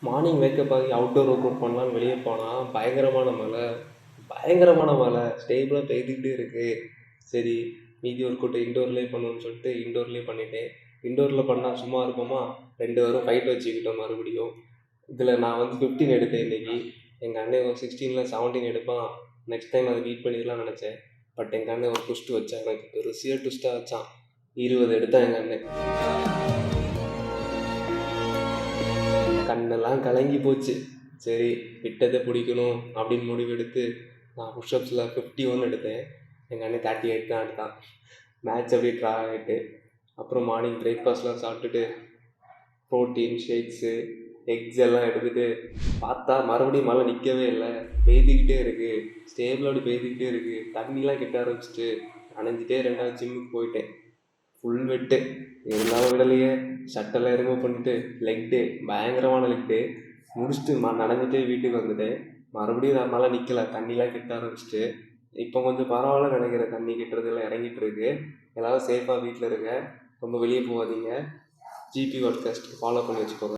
Morning wake up ஆகி outdoor work out பண்ணலான்னு வெளியே போனால் பயங்கரமான மழை ஸ்டேபிளாக பெய்துக்கிட்டே இருக்குது. சரி, மீதி ஒர்க் அவுட் இன்டோர்லேயே பண்ணணும்னு சொல்லிட்டு இன்டோர்லேயே பண்ணிட்டேன். இன்டோரில் பண்ணால் சும்மா இருப்போமா, 2 பேரும் ஃபைட் வச்சுக்கிட்டோம் மறுபடியும். இதில் நான் வந்து 15 எடுத்தேன் இன்றைக்கி. எங்கள் அண்ணன் ஒரு 16ல் 17 எடுப்பான். நெக்ஸ்ட் டைம் அதை பீட் பண்ணிடலாம்னு நினச்சேன். பட் எங்கள் அண்ணன் ஒரு ட்விஸ்ட் வச்சான், எனக்கு பெருசியாக ட்விஸ்ட்டாக வச்சான். 20 எடுத்தான் எங்கள் அண்ணன். கண்ணெல்லாம் கலங்கி போச்சு. சரி, விட்டதை பிடிக்கணும் அப்படின்னு முடிவெடுத்து நான் புஷ்அப்ஸில் 51 எடுத்தேன். எங்கள் அண்ணன் 38 தான் எடுத்தான். மேட்ச் அப்படியே ட்ரா ஆகிட்டு, அப்புறம் மார்னிங் பிரேக்ஃபாஸ்ட்லாம் சாப்பிட்டுட்டு ப்ரோட்டீன் ஷேக்ஸு எக்ஸ் எல்லாம் எடுத்துகிட்டு பார்த்தா மறுபடியும் மழை நிற்கவே இல்லை, பெய்துக்கிட்டே இருக்குது. ஸ்டேபிள் அப்படி பெய்துக்கிட்டே இருக்குது. தண்ணிலாம் கிட்ட ஆரம்பிச்சிட்டு நனைஞ்சிட்டே 2வது ஜிம்முக்கு போயிட்டேன். ஃபுல் வெட்டு இருந்தாலும் விடலையே. ஷட்டெல்லாம் ரிமூவ் பண்ணிவிட்டு லெக் டே, பயங்கரமான லெக் டே முடிச்சுட்டு நனைஞ்சிட்டே வீட்டுக்கு வந்துட்டேன். மறுபடியும் நான் மழை நிற்கலை, தண்ணிலாம் கிட்ட ஆரம்பிச்சிட்டு. இப்போ கொஞ்சம் பரவாயில்ல நினைக்கிறேன், தண்ணி கிட்டுறதுலாம் இறங்கிட்டு இருக்கு. எல்லோரும் சேஃபாக வீட்டில் இருங்க, ரொம்ப வெளியே போகாதீங்க. ஜிபி பாட்காஸ்ட் ஃபாலோ பண்ணி வச்சுக்கோங்க.